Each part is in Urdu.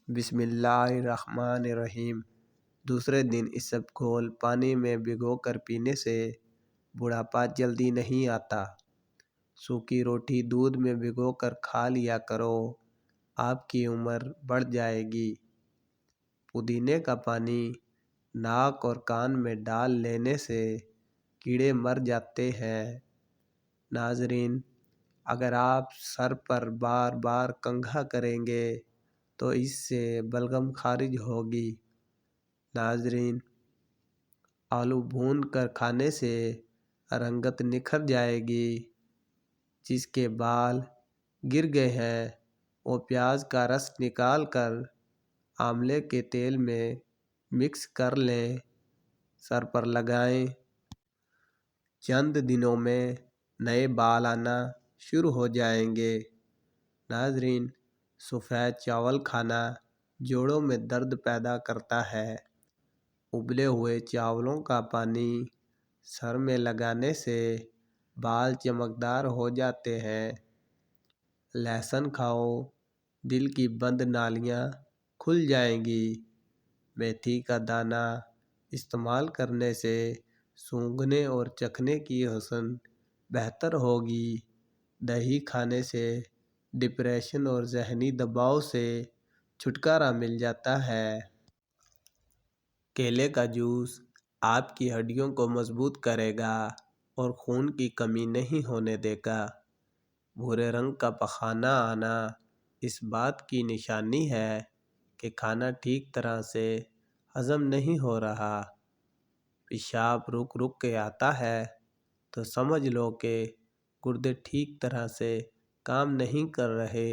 بسم اللہ الرحمن الرحیم۔ دوسرے دن اس سب گھول پانی میں بھگو کر پینے سے بڑھاپا جلدی نہیں آتا۔ سوکھی روٹی دودھ میں بھگو کر کھا لیا کرو، آپ کی عمر بڑھ جائے گی۔ پودینے کا پانی ناک اور کان میں ڈال لینے سے کیڑے مر جاتے ہیں۔ ناظرین، اگر آپ سر پر بار بار کنگھا کریں گے تو اس سے بلغم خارج ہوگی۔ ناظرین، آلو بھون کر کھانے سے رنگت نکھر جائے گی۔ جس کے بال گر گئے ہیں وہ پیاز کا رس نکال کر آملے کے تیل میں مکس کر لیں، سر پر لگائیں۔ چند دنوں میں نئے بال آنا شروع ہو جائیں گے۔ ناظرین، سفید چاول کھانا جوڑوں میں درد پیدا کرتا ہے۔ ابلے ہوئے چاولوں کا پانی سر میں لگانے سے بال چمکدار ہو جاتے ہیں۔ لہسن کھاؤ، دل کی بند نالیاں کھل جائیں گی۔ میتھی کا دانہ استعمال کرنے سے سونگھنے اور چکھنے کی حسن بہتر ہوگی۔ دہی کھانے سے ڈپریشن اور ذہنی دباؤ سے چھٹکارا مل جاتا ہے۔ کیلے کا جوس آپ کی ہڈیوں کو مضبوط کرے گا اور خون کی کمی نہیں ہونے دے گا۔ بھورے رنگ کا پخانہ آنا اس بات کی نشانی ہے کہ کھانا ٹھیک طرح سے ہضم نہیں ہو رہا۔ پیشاب رک رک کے آتا ہے تو سمجھ لو کہ گردے ٹھیک طرح سے کام نہیں کر رہے۔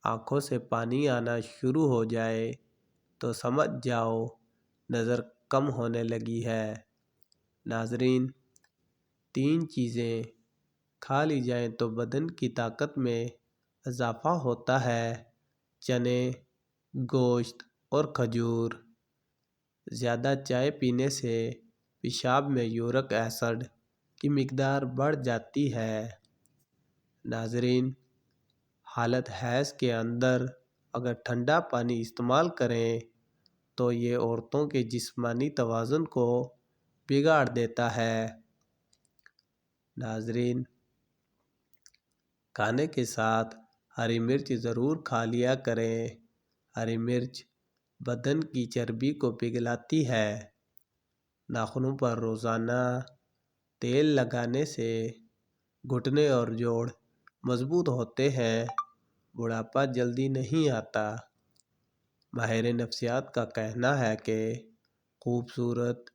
آنکھوں سے پانی آنا شروع ہو جائے تو سمجھ جاؤ نظر کم ہونے لگی ہے۔ ناظرین، 3 چیزیں کھا لی جائیں تو بدن کی طاقت میں اضافہ ہوتا ہے: چنے، گوشت اور کھجور۔ زیادہ چائے پینے سے پیشاب میں یورک ایسڈ کی مقدار بڑھ جاتی ہے۔ ناظرین، حالت حیض کے اندر اگر ٹھنڈا پانی استعمال کریں تو یہ عورتوں کے جسمانی توازن کو بگاڑ دیتا ہے۔ ناظرین، کھانے کے ساتھ ہری مرچ ضرور کھا لیا کریں۔ ہری مرچ بدن کی چربی کو پگھلاتی ہے۔ ناخنوں پر روزانہ تیل لگانے سے گھٹنے اور جوڑ مضبوط ہوتے ہیں، بڑھاپا جلدی نہیں آتا۔ ماہر نفسیات کا کہنا ہے کہ خوبصورت،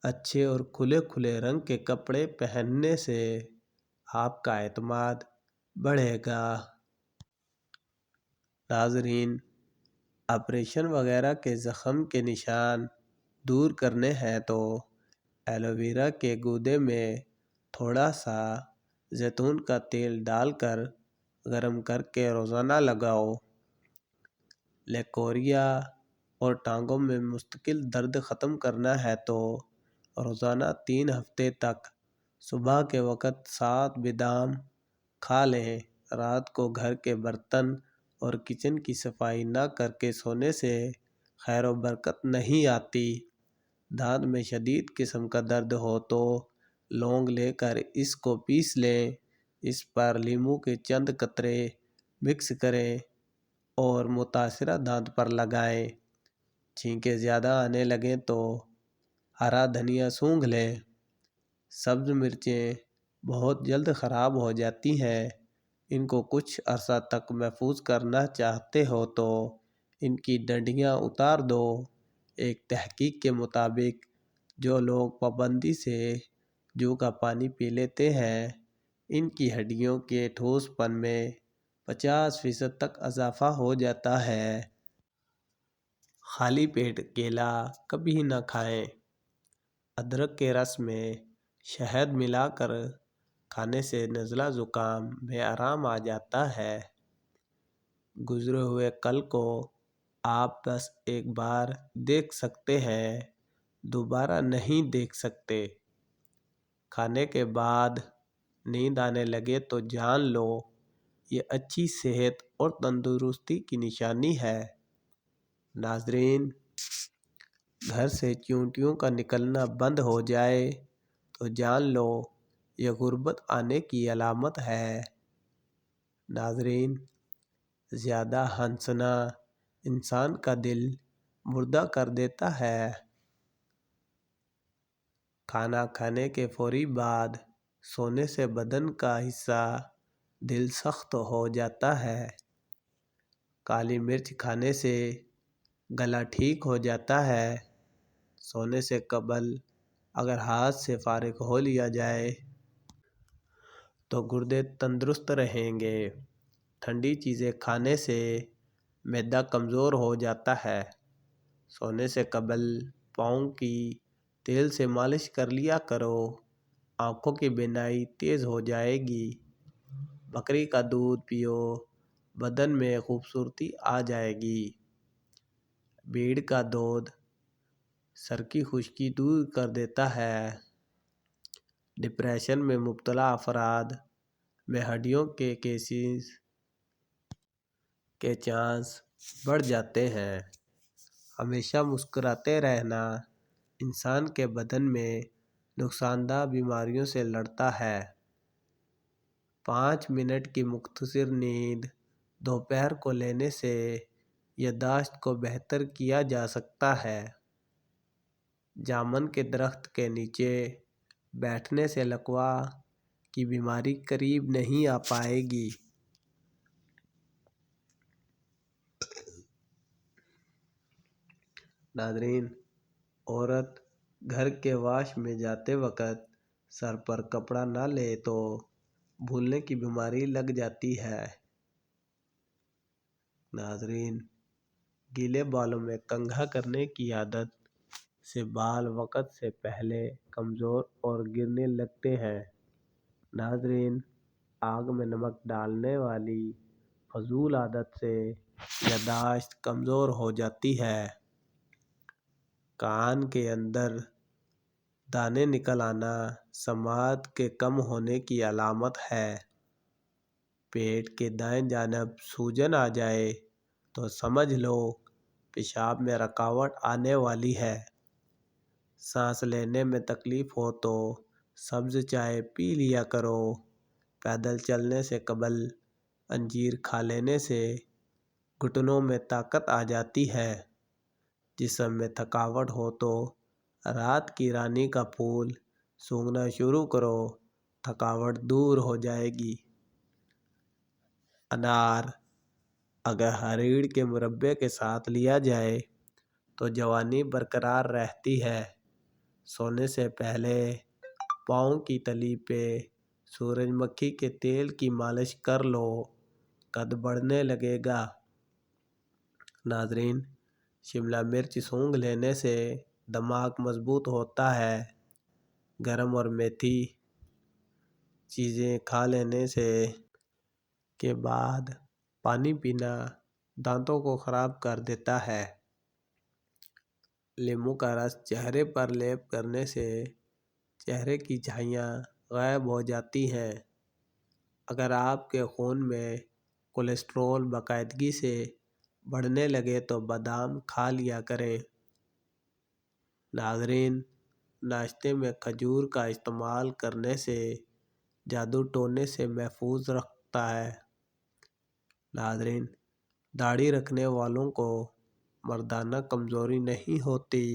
اچھے اور کھلے کھلے رنگ کے کپڑے پہننے سے آپ کا اعتماد بڑھے گا۔ ناظرین، آپریشن وغیرہ کے زخم کے نشان دور کرنے ہیں تو ایلو ویرا کے گودے میں تھوڑا سا زیتون کا تیل ڈال کر گرم کر کے روزانہ لگاؤ۔ لیکوریا اور ٹانگوں میں مستقل درد ختم کرنا ہے تو روزانہ 3 ہفتے تک صبح کے وقت 7 بادام کھا لیں۔ رات کو گھر کے برتن اور کچن کی صفائی نہ کر کے سونے سے خیر و برکت نہیں آتی۔ دانت میں شدید قسم کا درد ہو تو لونگ لے کر اس کو پیس لیں، اس پر لیموں کے چند قطرے مکس کریں اور متاثرہ دانت پر لگائیں۔ چھینکیں زیادہ آنے لگیں تو ہرا دھنیا سونگھ لیں۔ سبز مرچیں بہت جلد خراب ہو جاتی ہیں، ان کو کچھ عرصہ تک محفوظ کرنا چاہتے ہو تو ان کی ڈنڈیاں اتار دو۔ ایک تحقیق کے مطابق جو لوگ پابندی سے جو کا پانی پی لیتے ہیں ان کی ہڈیوں کے ٹھوس پن میں 50% تک اضافہ ہو جاتا ہے۔ خالی پیٹ کیلا کبھی نہ کھائیں۔ ادرک کے رس میں شہد ملا کر کھانے سے نزلہ زکام میں آرام آ جاتا ہے۔ گزرے ہوئے کل کو آپ بس ایک بار دیکھ سکتے ہیں، دوبارہ نہیں دیکھ سکتے۔ کھانے کے بعد نیند آنے لگے تو جان لو یہ اچھی صحت اور تندرستی کی نشانی ہے۔ ناظرین، گھر سے چیونٹیوں کا نکلنا بند ہو جائے تو جان لو یہ غربت آنے کی علامت ہے۔ ناظرین، زیادہ ہنسنا انسان کا دل مردہ کر دیتا ہے۔ کھانا کھانے کے فوری بعد سونے سے بدن کا حصہ دل سخت ہو جاتا ہے۔ کالی مرچ کھانے سے گلا ٹھیک ہو جاتا ہے۔ سونے سے قبل اگر ہاتھ سے فارغ ہو لیا جائے تو گردے تندرست رہیں گے۔ ٹھنڈی چیزیں کھانے سے معدہ کمزور ہو جاتا ہے۔ سونے سے قبل پاؤں کی تیل سے مالش کر لیا کرو، آنکھوں کی بینائی تیز ہو جائے گی۔ بکری کا دودھ پیو، بدن میں خوبصورتی آ جائے گی۔ بیڑ کا دودھ سر کی خشکی دور کر دیتا ہے۔ ڈپریشن میں مبتلا افراد میں ہڈیوں کے کیسز کے چانس بڑھ جاتے ہیں۔ ہمیشہ مسکراتے رہنا انسان کے بدن میں نقصان دہ بیماریوں سے لڑتا ہے۔ 5 منٹ کی مختصر نیند دوپہر کو لینے سے یادداشت کو بہتر کیا جا سکتا ہے۔ جامن کے درخت کے نیچے بیٹھنے سے لکوا کی بیماری قریب نہیں آ پائے گی۔ ناظرین، عورت گھر کے واش میں جاتے وقت سر پر کپڑا نہ لے تو بھولنے کی بیماری لگ جاتی ہے۔ ناظرین، گیلے بالوں میں کنگھا کرنے کی عادت سے بال وقت سے پہلے کمزور اور گرنے لگتے ہیں۔ ناظرین، آگ میں نمک ڈالنے والی فضول عادت سے یادداشت کمزور ہو جاتی ہے۔ کان کے اندر دانے نکل آنا سماعت کے کم ہونے کی علامت ہے۔ پیٹ کے دائیں جانب سوجن آ جائے تو سمجھ لو پیشاب میں رکاوٹ آنے والی ہے۔ سانس لینے میں تکلیف ہو تو سبز چائے پی لیا کرو۔ پیدل چلنے سے قبل انجیر کھا لینے سے گھٹنوں میں طاقت آ جاتی ہے۔ جسم میں تھکاوٹ ہو تو رات کی رانی کا پھول سونگھنا شروع کرو، تھکاوٹ دور ہو جائے گی۔ انار اگر ہریڑ کے مربے کے ساتھ لیا جائے تو جوانی برقرار رہتی ہے۔ سونے سے پہلے پاؤں کی تلی پہ سورج مکھی کے تیل کی مالش کر لو، قد بڑھنے لگے گا۔ ناظرین، شملہ مرچ سونگھ لینے سے دماغ مضبوط ہوتا ہے۔ گرم اور میٹھی چیزیں کھا لینے سے کے بعد پانی پینا دانتوں کو خراب کر دیتا ہے۔ لیموں کا رس چہرے پر لیپ کرنے سے چہرے کی جھائیاں غائب ہو جاتی ہیں۔ اگر آپ کے خون میں کولیسٹرول باقاعدگی سے بڑھنے لگے تو بادام کھا لیا کریں۔ ناظرین، ناشتے میں کھجور کا استعمال کرنے سے جادو ٹونے سے محفوظ رکھتا ہے۔ ناظرین، داڑھی رکھنے والوں کو مردانہ کمزوری نہیں ہوتی۔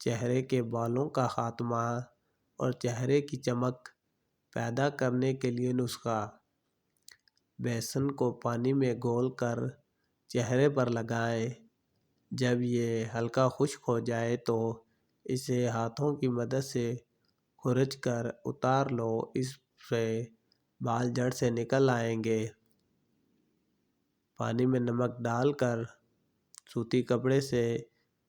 چہرے کے بالوں کا خاتمہ اور چہرے کی چمک پیدا کرنے کے لیے نسخہ: بیسن کو پانی میں گھول کر چہرے پر لگائیں۔ جب یہ ہلکا خشک ہو جائے تو اسے ہاتھوں کی مدد سے کھرچ کر اتار لو، اس سے بال جڑ سے نکل آئیں گے۔ پانی میں نمک ڈال کر سوتی کپڑے سے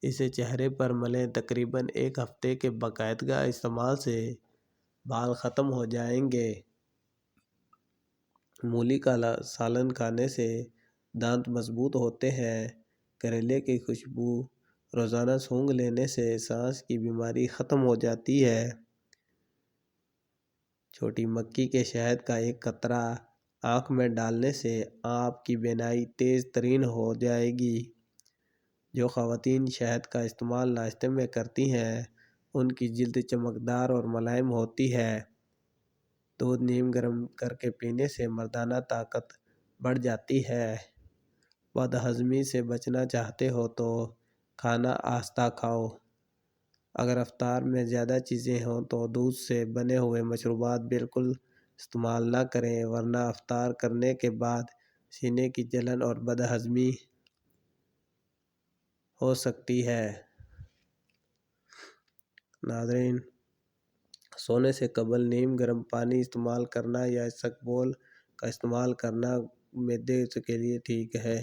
اسے چہرے پر ملیں۔ تقریباً 1 ہفتے کے باقاعدہ استعمال سے بال ختم ہو جائیں گے۔ مولی کا سالن کھانے سے دانت مضبوط ہوتے ہیں۔ کریلے کی خوشبو روزانہ سونگھ لینے سے سانس کی بیماری ختم ہو جاتی ہے۔ چھوٹی مکھی کے شہد کا 1 قطرہ آنکھ میں ڈالنے سے آپ کی بینائی تیز ترین ہو جائے گی۔ جو خواتین شہد کا استعمال ناشتے میں کرتی ہیں ان کی جلد چمکدار اور ملائم ہوتی ہے۔ دودھ نیم گرم کر کے پینے سے مردانہ طاقت بڑھ جاتی ہے۔ بد ہضمی سے بچنا چاہتے ہو تو کھانا آہستہ کھاؤ۔ اگر افطار میں زیادہ چیزیں ہوں تو دودھ سے بنے ہوئے مشروبات بالکل استعمال نہ کریں، ورنہ افطار کرنے کے بعد سینے کی جلن اور بد ہضمی ہو سکتی ہے۔ ناظرین، سونے سے قبل نیم گرم پانی استعمال کرنا یا اسبگول کا استعمال کرنا معدے کے لیے ٹھیک ہے۔